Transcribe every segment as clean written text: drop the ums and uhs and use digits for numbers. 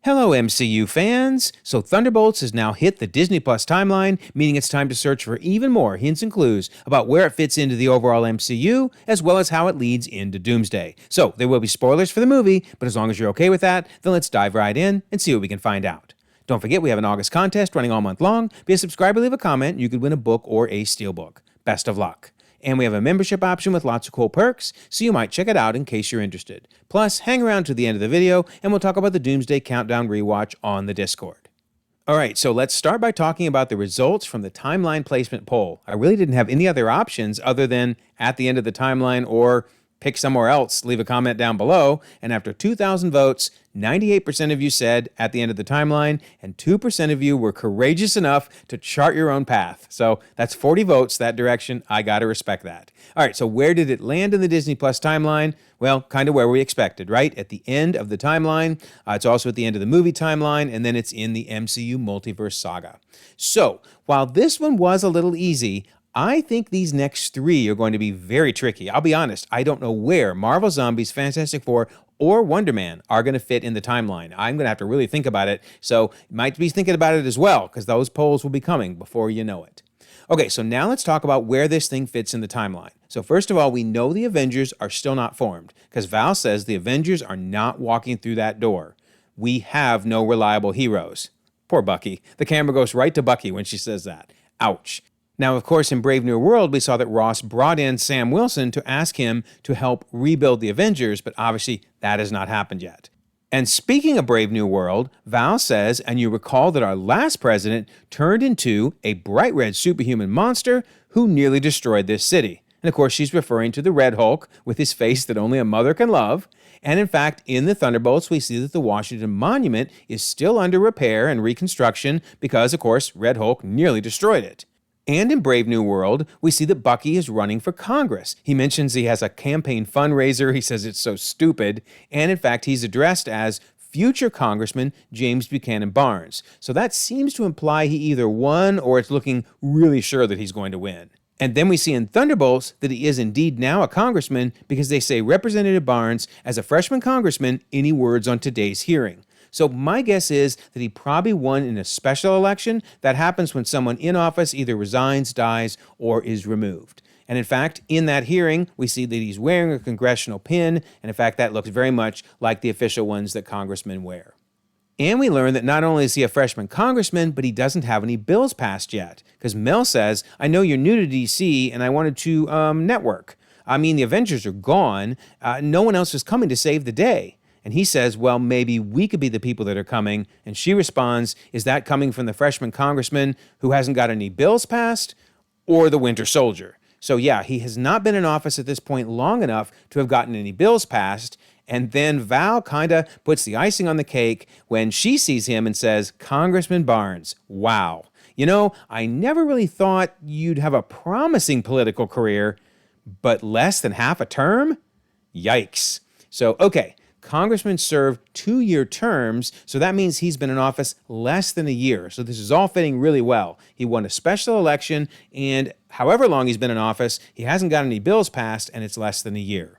Hello, MCU fans! So Thunderbolts has now hit the Disney Plus timeline, meaning it's time to search for even more hints and clues about where it fits into the overall MCU, as well as how it leads into Doomsday. So there will be spoilers for the movie, but as long as you're okay with that, then let's dive right in and see what we can find out. Don't forget we have an August contest running all month long. Be a subscriber, leave a comment, you could win a book or a steelbook. Best of luck. And we have a membership option with lots of cool perks, so you might check it out in case you're interested. Plus, hang around to the end of the video, and we'll talk about the Doomsday Countdown rewatch on the Discord. Alright, so let's start by talking about the results from the timeline placement poll. I really didn't have any other options other than at the end of the timeline or pick somewhere else, leave a comment down below, and after 2,000 votes, 98% of you said at the end of the timeline, and 2% of you were courageous enough to chart your own path. So that's 40 votes that direction. I gotta respect that. All right, so where did it land in the Disney Plus timeline? Well, kind of where we expected, right? At the end of the timeline. It's also at the end of the movie timeline, and then it's in the MCU multiverse saga. So while this one was a little easy, I think these next three are going to be very tricky. I'll be honest, I don't know where Marvel Zombies, Fantastic Four, or Wonder Man are going to fit in the timeline. I'm going to have to really think about it, so you might be thinking about it as well, because those polls will be coming before you know it. Okay, so now let's talk about where this thing fits in the timeline. So first of all, we know the Avengers are still not formed, because Val says the Avengers are not walking through that door. We have no reliable heroes. Poor Bucky. The camera goes right to Bucky when she says that. Ouch. Now, of course, in Brave New World, we saw that Ross brought in Sam Wilson to ask him to help rebuild the Avengers, but obviously that has not happened yet. And speaking of Brave New World, Val says, and you recall that our last president turned into a bright red superhuman monster who nearly destroyed this city. And of course, she's referring to the Red Hulk with his face that only a mother can love. And in fact, in the Thunderbolts, we see that the Washington Monument is still under repair and reconstruction because, of course, Red Hulk nearly destroyed it. And in Brave New World, we see that Bucky is running for Congress. He mentions he has a campaign fundraiser. He says it's so stupid. And in fact, he's addressed as future Congressman James Buchanan Barnes. So that seems to imply he either won or it's looking really sure that he's going to win. And then we see in Thunderbolts that he is indeed now a congressman because they say Representative Barnes, as a freshman congressman, any words on today's hearing. So my guess is that he probably won in a special election that happens when someone in office either resigns, dies, or is removed. And in fact, in that hearing, we see that he's wearing a congressional pin, and in fact, that looks very much like the official ones that congressmen wear. And we learn that not only is he a freshman congressman, but he doesn't have any bills passed yet. Because Mel says, I know you're new to D.C., and I wanted to network. I mean, the Avengers are gone. No one else is coming to save the day. And he says, well, maybe we could be the people that are coming. And she responds, is that coming from the freshman congressman who hasn't got any bills passed or the Winter Soldier? So yeah, he has not been in office at this point long enough to have gotten any bills passed. And then Val kind of puts the icing on the cake when she sees him and says, Congressman Barnes, wow. You know, I never really thought you'd have a promising political career, but less than half a term? Yikes. So, okay. Congressmen serve 2-year terms, so that means he's been in office less than a year. So this is all fitting really well. He won a special election, and however long he's been in office, he hasn't got any bills passed, and it's less than a year.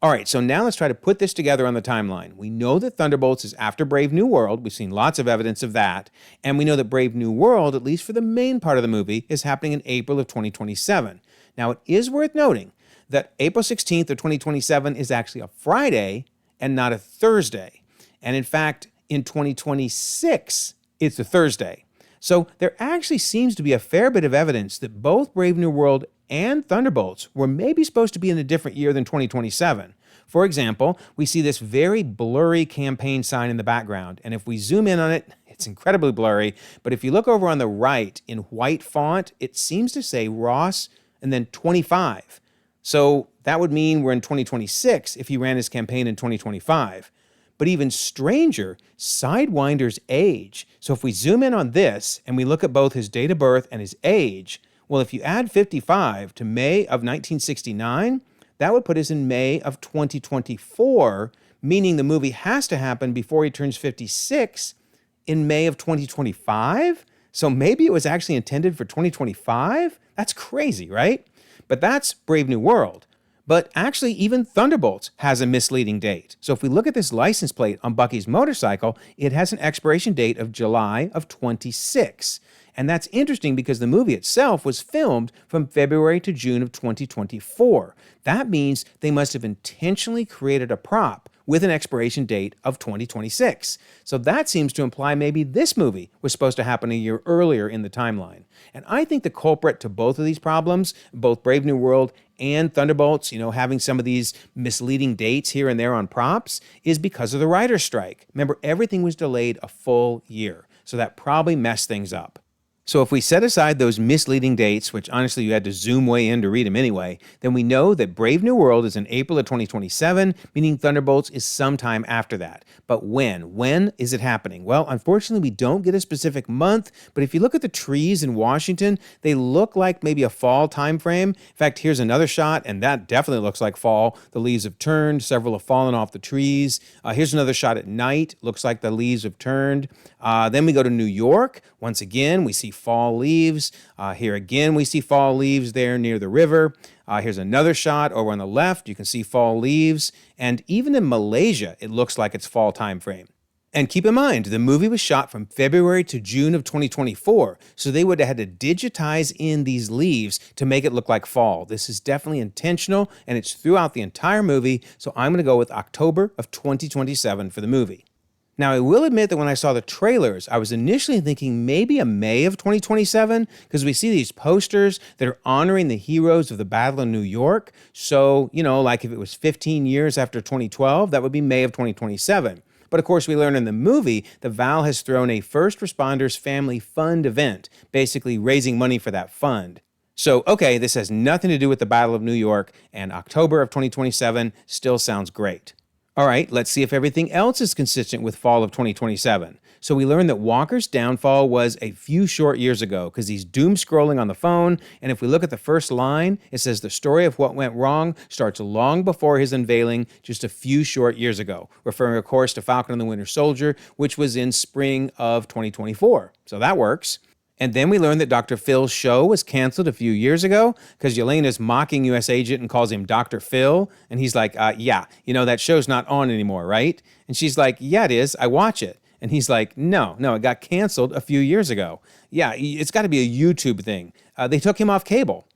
All right, so now let's try to put this together on the timeline. We know that Thunderbolts is after Brave New World. We've seen lots of evidence of that. And we know that Brave New World, at least for the main part of the movie, is happening in April of 2027. Now, it is worth noting that April 16th of 2027 is actually a Friday, and not a Thursday. And in fact, in 2026, it's a Thursday. So there actually seems to be a fair bit of evidence that both Brave New World and Thunderbolts were maybe supposed to be in a different year than 2027. For example, we see this very blurry campaign sign in the background. And if we zoom in on it, it's incredibly blurry. But if you look over on the right in white font, it seems to say Ross and then 25. So that would mean we're in 2026 if he ran his campaign in 2025. But even stranger, Sidewinder's age. So if we zoom in on this and we look at both his date of birth and his age, well, if you add 55 to May of 1969, that would put us in May of 2024, meaning the movie has to happen before he turns 56 in May of 2025? So maybe it was actually intended for 2025? That's crazy, right? But that's Brave New World. But actually, even Thunderbolts has a misleading date. So if we look at this license plate on Bucky's motorcycle, it has an expiration date of July of 26. And that's interesting because the movie itself was filmed from February to June of 2024. That means they must have intentionally created a prop with an expiration date of 2026. So that seems to imply maybe this movie was supposed to happen a year earlier in the timeline. And I think the culprit to both of these problems, both Brave New World and Thunderbolts, having some of these misleading dates here and there on props, is because of the writer's strike. Remember, everything was delayed a full year. So that probably messed things up. So if we set aside those misleading dates, which honestly you had to zoom way in to read them anyway, then we know that Brave New World is in April of 2027, meaning Thunderbolts is sometime after that. But when? When is it happening? Well, unfortunately, we don't get a specific month, but if you look at the trees in Washington, they look like maybe a fall time frame. In fact, here's another shot, and that definitely looks like fall. The leaves have turned, several have fallen off the trees. Here's another shot at night. Looks like the leaves have turned. Then we go to New York. Once again, we see fall leaves. Here again, we see fall leaves there near the river. Here's another shot over on the left. You can see fall leaves. And even in Malaysia, it looks like it's fall time frame. And keep in mind, the movie was shot from February to June of 2024, so they would have had to digitize in these leaves to make it look like fall. This is definitely intentional, and it's throughout the entire movie, so I'm going to go with October of 2027 for the movie. Now, I will admit that when I saw the trailers, I was initially thinking maybe a May of 2027, because we see these posters that are honoring the heroes of the Battle of New York. So, like if it was 15 years after 2012, that would be May of 2027. But of course, we learn in the movie that Val has thrown a First Responders Family Fund event, basically raising money for that fund. So, okay, this has nothing to do with the Battle of New York, and October of 2027 still sounds great. All right, let's see if everything else is consistent with fall of 2027. So we learned that Walker's downfall was a few short years ago because he's doom scrolling on the phone. And if we look at the first line, it says the story of what went wrong starts long before his unveiling just a few short years ago, referring, of course, to Falcon and the Winter Soldier, which was in spring of 2024. So that works. And then we learned that Dr. Phil's show was canceled a few years ago because Yelena's mocking U.S. agent and calls him Dr. Phil. And he's like, yeah, that show's not on anymore, right? And she's like, yeah, it is. I watch it. And he's like, no, it got canceled a few years ago. Yeah, it's got to be a YouTube thing. They took him off cable.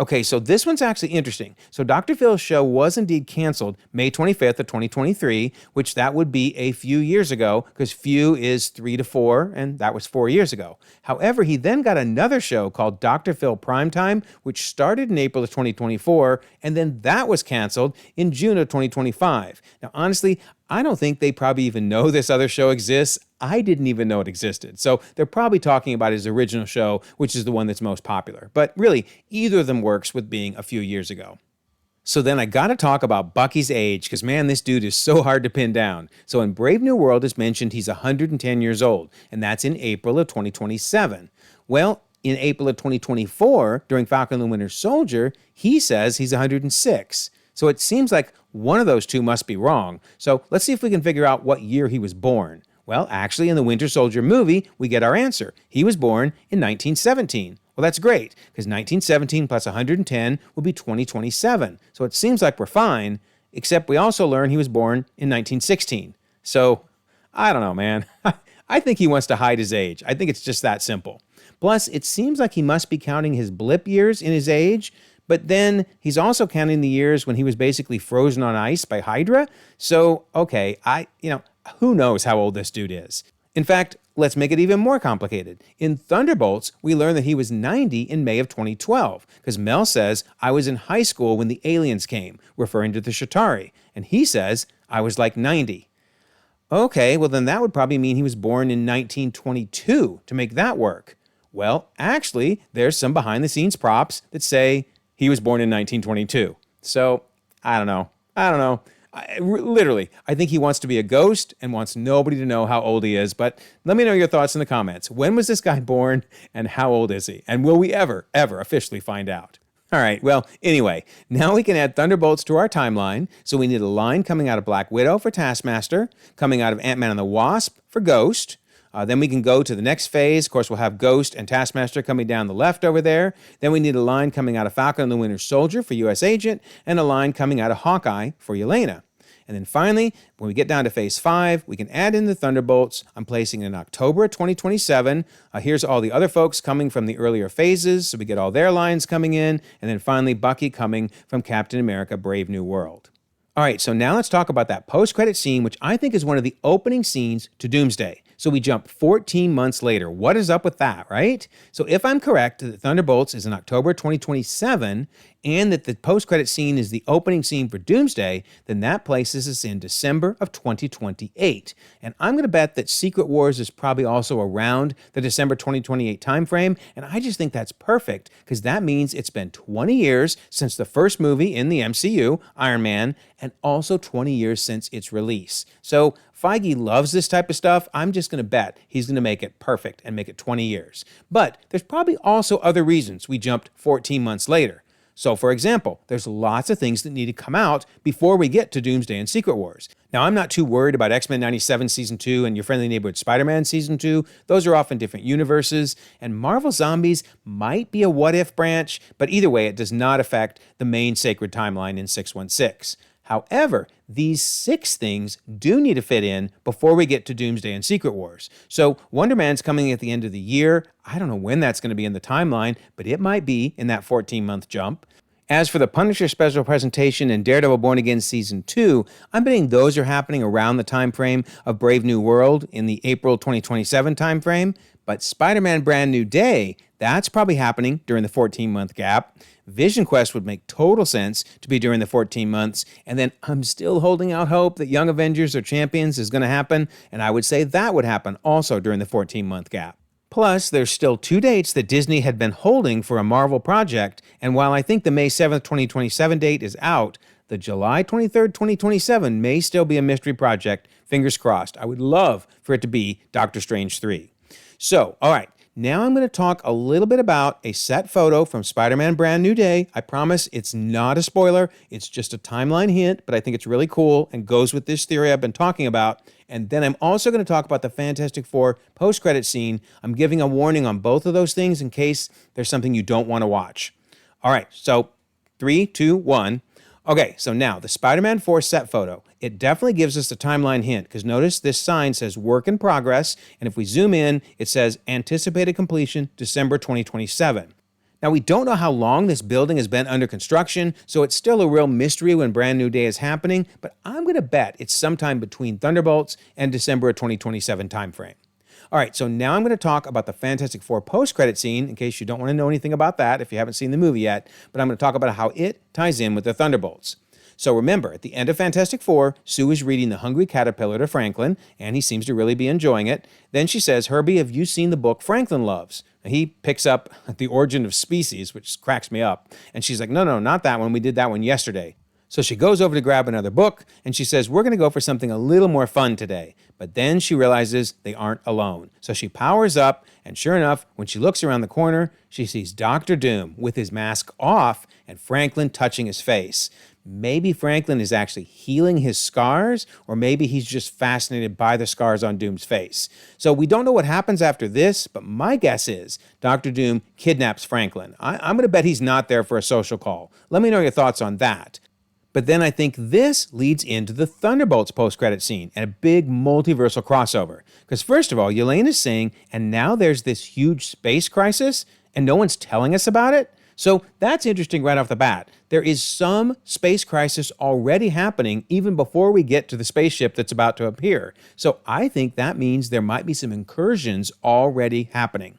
Okay, so this one's actually interesting. So Dr. Phil's show was indeed canceled May 25th of 2023, which that would be a few years ago because few is 3 to 4, and that was 4 years ago. However, he then got another show called Dr. Phil Primetime, which started in April of 2024, and then that was canceled in June of 2025. Now, honestly, I don't think they probably even know this other show exists. I didn't even know it existed. So they're probably talking about his original show, which is the one that's most popular. But really, either of them works with being a few years ago. So then I got to talk about Bucky's age, because man, this dude is so hard to pin down. So in Brave New World, it's mentioned he's 110 years old, and that's in April of 2027. Well, in April of 2024, during Falcon and the Winter Soldier, he says he's 106. So it seems like one of those two must be wrong. So let's see if we can figure out what year he was born. Well, actually, in the Winter Soldier movie, we get our answer. He was born in 1917. Well, that's great, because 1917 plus 110 would be 2027. So it seems like we're fine, except we also learn he was born in 1916. So, I don't know, man. I think he wants to hide his age. I think it's just that simple. Plus, it seems like he must be counting his blip years in his age, but then he's also counting the years when he was basically frozen on ice by Hydra. So, okay, who knows how old this dude is? In fact, let's make it even more complicated. In Thunderbolts, we learn that he was 90 in May of 2012, because Mel says, I was in high school when the aliens came, referring to the Chitauri, and he says, I was like 90. Okay, well then that would probably mean he was born in 1922 to make that work. Well, actually, there's some behind-the-scenes props that say he was born in 1922. So, I don't know. Literally, I think he wants to be a ghost and wants nobody to know how old he is. But let me know your thoughts in the comments. When was this guy born and how old is he? And will we ever officially find out? All right, well, anyway, now we can add Thunderbolts to our timeline. So we need a line coming out of Black Widow for Taskmaster, coming out of Ant-Man and the Wasp for Ghost, Then we can go to the next phase. Of course, we'll have Ghost and Taskmaster coming down the left over there. Then we need a line coming out of Falcon and the Winter Soldier for U.S. Agent, and a line coming out of Hawkeye for Yelena. And then finally, when we get down to Phase 5, we can add in the Thunderbolts. I'm placing in October 2027. Here's all the other folks coming from the earlier phases, so we get all their lines coming in. And then finally, Bucky coming from Captain America: Brave New World. All right, so now let's talk about that post-credit scene, which I think is one of the opening scenes to Doomsday. So we jump 14 months later. What is up with that, right? So if I'm correct that Thunderbolts is in October 2027 and that the post-credit scene is the opening scene for Doomsday, then that places us in December of 2028. And I'm going to bet that Secret Wars is probably also around the December 2028 timeframe, and I just think that's perfect because that means it's been 20 years since the first movie in the MCU, Iron Man, and also 20 years since its release. So Feige loves this type of stuff. I'm just going to bet he's going to make it perfect and make it 20 years. But there's probably also other reasons we jumped 14 months later. So, for example, there's lots of things that need to come out before we get to Doomsday and Secret Wars. Now, I'm not too worried about X-Men 97 Season 2 and Your Friendly Neighborhood Spider-Man Season 2. Those are often different universes. And Marvel Zombies might be a what-if branch, but either way, it does not affect the main sacred timeline in 616. However, these 6 things do need to fit in before we get to Doomsday and Secret Wars. So Wonder Man's coming at the end of the year. I don't know when that's going to be in the timeline, but it might be in that 14-month jump. As for the Punisher special presentation and Daredevil Born Again Season 2, I'm betting those are happening around the time frame of Brave New World in the April 2027 timeframe. But Spider-Man Brand New Day, that's probably happening during the 14-month gap. Vision Quest would make total sense to be during the 14 months. And then I'm still holding out hope that Young Avengers or Champions is going to happen. And I would say that would happen also during the 14-month gap. Plus, there's still 2 dates that Disney had been holding for a Marvel project. And while I think the May 7th, 2027 date is out, the July 23rd, 2027 may still be a mystery project. Fingers crossed. I would love for it to be Doctor Strange 3. So, all right. Now I'm going to talk a little bit about a set photo from Spider-Man Brand New Day. I promise it's not a spoiler. It's just a timeline hint, but I think it's really cool and goes with this theory I've been talking about. And then I'm also going to talk about the Fantastic Four post-credit scene. I'm giving a warning on both of those things in case there's something you don't want to watch. All right, so 3, 2, 1. Okay, so now the Spider-Man 4 set photo. It definitely gives us the timeline hint because notice this sign says work in progress, and if we zoom in, it says anticipated completion December 2027. Now, we don't know how long this building has been under construction, so it's still a real mystery when Brand New Day is happening, but I'm going to bet it's sometime between Thunderbolts and December 2027 timeframe. All right, so now I'm going to talk about the Fantastic Four post-credit scene, in case you don't want to know anything about that if you haven't seen the movie yet, but I'm going to talk about how it ties in with the Thunderbolts. So remember, at the end of Fantastic Four, Sue is reading The Hungry Caterpillar to Franklin, and he seems to really be enjoying it. Then she says, Herbie, have you seen the book Franklin loves? Now, he picks up The Origin of Species, which cracks me up. And she's like, no, not that one. We did that one yesterday. So she goes over to grab another book, and she says, we're going to go for something a little more fun today. But then she realizes they aren't alone. So she powers up, and sure enough, when she looks around the corner, she sees Dr. Doom with his mask off and Franklin touching his face. Maybe Franklin is actually healing his scars, or maybe he's just fascinated by the scars on Doom's face. So we don't know what happens after this, but my guess is Dr. Doom kidnaps Franklin. I'm going to bet he's not there for a social call. Let me know your thoughts on that. But then I think this leads into the Thunderbolts post-credit scene and a big multiversal crossover. Because first of all, Yelena's saying, and now there's this huge space crisis, and no one's telling us about it? So that's interesting right off the bat. There is some space crisis already happening even before we get to the spaceship that's about to appear. So I think that means there might be some incursions already happening.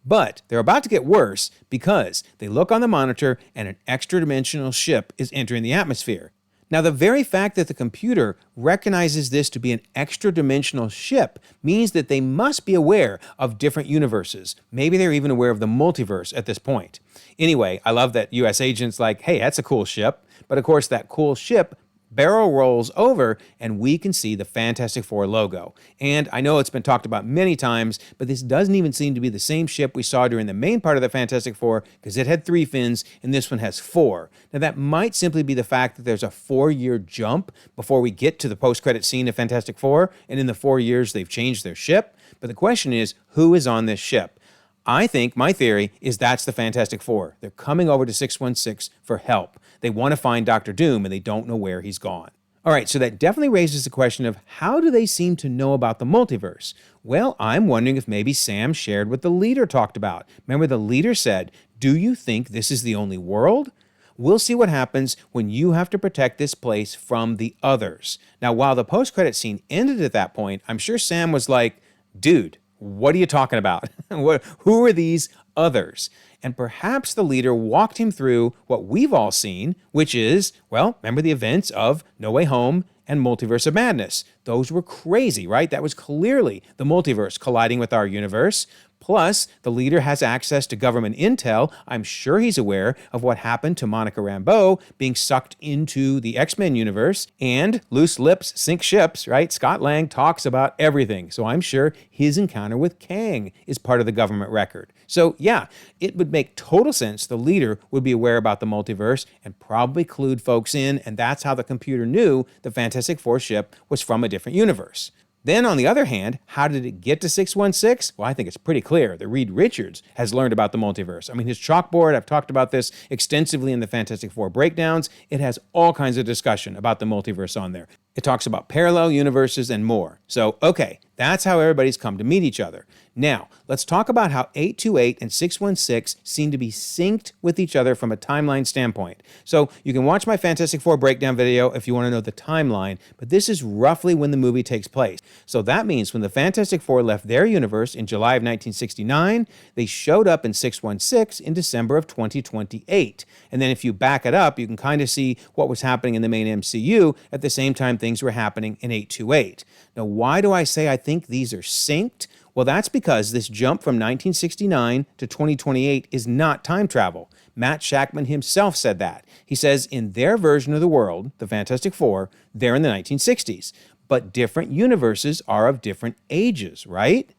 But they're about to get worse because they look on the monitor and an extra-dimensional ship is entering the atmosphere. Now, the very fact that the computer recognizes this to be an extra-dimensional ship means that they must be aware of different universes. Maybe they're even aware of the multiverse at this point. Anyway, I love that U.S. agent's like, hey, that's a cool ship. But of course, that cool ship barrel rolls over, and we can see the Fantastic Four logo. And I know it's been talked about many times, but this doesn't even seem to be the same ship we saw during the main part of the Fantastic Four, because it had 3 fins, and this one has 4. Now, that might simply be the fact that there's a 4-year jump before we get to the post-credit scene of Fantastic Four, and in the 4 years, they've changed their ship. But the question is, who is on this ship? I think, my theory, is that's the Fantastic Four. They're coming over to 616 for help. They want to find Dr. Doom, and they don't know where he's gone. All right, so that definitely raises the question of how do they seem to know about the multiverse? Well, I'm wondering if maybe Sam shared what the leader talked about. Remember, the leader said, "Do you think this is the only world?" We'll see what happens when you have to protect this place from the others. Now, while the post-credit scene ended at that point, I'm sure Sam was like, "Dude, what are you talking about? Who are these others?" And perhaps the leader walked him through what we've all seen, which is, well, remember the events of No Way Home and Multiverse of Madness. Those were crazy, right? That was clearly the multiverse colliding with our universe. Plus, the leader has access to government intel. I'm sure he's aware of what happened to Monica Rambeau being sucked into the X-Men universe. And loose lips sink ships, right? Scott Lang talks about everything. So I'm sure his encounter with Kang is part of the government record. So yeah, it would make total sense the leader would be aware about the multiverse and probably clued folks in, and that's how the computer knew the Fantastic Four ship was from a different universe. Then, on the other hand, how did it get to 616? Well, I think it's pretty clear that Reed Richards has learned about the multiverse. I mean, his chalkboard, I've talked about this extensively in the Fantastic Four breakdowns. It has all kinds of discussion about the multiverse on there. It talks about parallel universes and more. So, okay, that's how everybody's come to meet each other. Now, let's talk about how 828 and 616 seem to be synced with each other from a timeline standpoint. So, you can watch my Fantastic Four breakdown video if you want to know the timeline, but this is roughly when the movie takes place. So that means when the Fantastic Four left their universe in July of 1969, they showed up in 616 in December of 2028. And then if you back it up, you can kind of see what was happening in the main MCU at the same time things were happening in 828. Now, why do I say I think these are synced? Well, that's because this jump from 1969 to 2028 is not time travel. Matt Shakman himself said that. He says in their version of the world, the Fantastic Four, they're in the 1960s. But different universes are of different ages, right?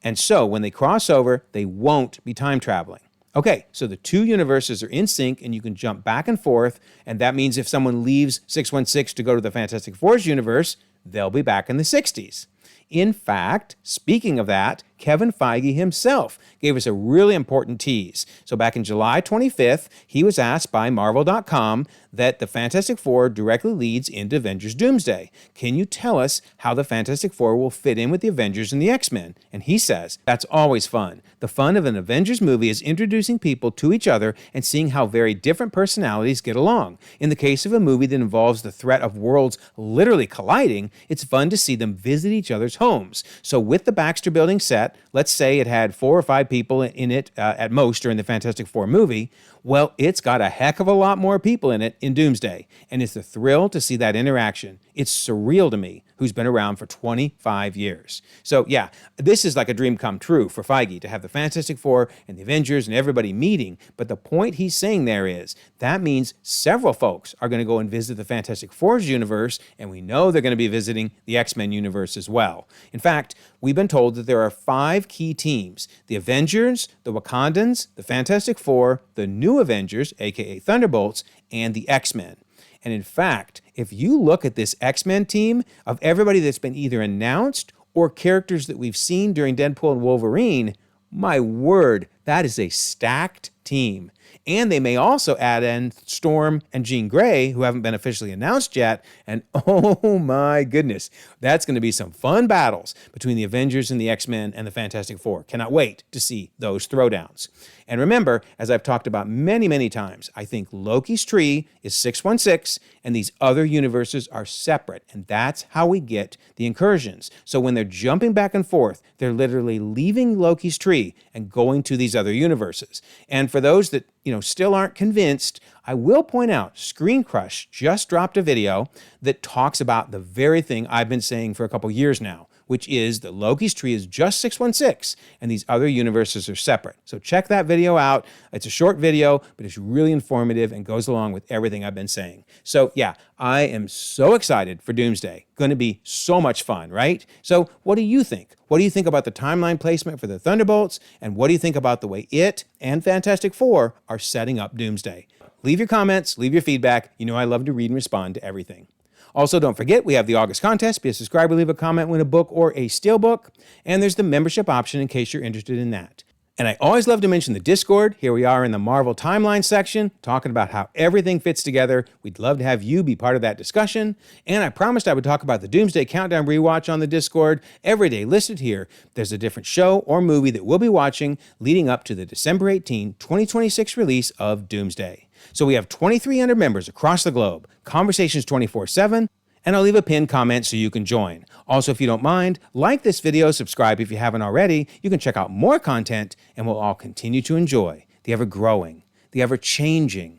And so when they cross over, they won't be time traveling. Okay, so the two universes are in sync and you can jump back and forth. And that means if someone leaves 616 to go to the Fantastic Four's universe, they'll be back in the 60s. In fact, speaking of that, Kevin Feige himself gave us a really important tease. So back in July 25th, he was asked by Marvel.com that the Fantastic Four directly leads into Avengers Doomsday. Can you tell us how the Fantastic Four will fit in with the Avengers and the X-Men? And he says, that's always fun. The fun of an Avengers movie is introducing people to each other and seeing how very different personalities get along. In the case of a movie that involves the threat of worlds literally colliding, it's fun to see them visit each other's homes. So with the Baxter Building set, let's say it had 4 or 5 people in it at most during the Fantastic Four movie, well, it's got a heck of a lot more people in it in Doomsday, and it's a thrill to see that interaction. It's surreal to me, who's been around for 25 years. So yeah, this is like a dream come true for Feige to have the Fantastic Four and the Avengers and everybody meeting, but the point he's saying there is that means several folks are going to go and visit the Fantastic Four's universe, and we know they're going to be visiting the X-Men universe as well. In fact, we've been told that there are 5 key teams: the Avengers, the Wakandans, the Fantastic Four, the New Avengers, aka Thunderbolts, and the X-Men. And in fact, if you look at this X-Men team of everybody that's been either announced or characters that we've seen during Deadpool and Wolverine, my word, that is a stacked team. And they may also add in Storm and Jean Grey, who haven't been officially announced yet. And oh my goodness, that's going to be some fun battles between the Avengers and the X-Men and the Fantastic Four. Cannot wait to see those throwdowns. And remember, as I've talked about many, many times, I think Loki's tree is 616 and these other universes are separate. And that's how we get the incursions. So when they're jumping back and forth, they're literally leaving Loki's tree and going to these other universes. And for those that still aren't convinced, I will point out Screen Crush just dropped a video that talks about the very thing I've been saying for a couple years now, which is that Loki's tree is just 616 and these other universes are separate. So check that video out. It's a short video, but it's really informative and goes along with everything I've been saying. So yeah, I am so excited for Doomsday. Going to be so much fun, right? So what do you think? What do you think about the timeline placement for the Thunderbolts? And what do you think about the way it and Fantastic Four are setting up Doomsday? Leave your comments, leave your feedback. You know I love to read and respond to everything. Also, don't forget, we have the August contest. Be a subscriber, leave a comment, win a book or a steelbook. And there's the membership option in case you're interested in that. And I always love to mention the Discord. Here we are in the Marvel Timeline section, talking about how everything fits together. We'd love to have you be part of that discussion. And I promised I would talk about the Doomsday Countdown rewatch on the Discord. Every day listed here, there's a different show or movie that we'll be watching leading up to the December 18, 2026 release of Doomsday. So we have 2,300 members across the globe, conversations 24/7, and I'll leave a pinned comment so you can join. Also, if you don't mind, like this video, subscribe if you haven't already. You can check out more content, and we'll all continue to enjoy the ever-growing, the ever-changing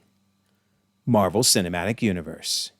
Marvel Cinematic Universe.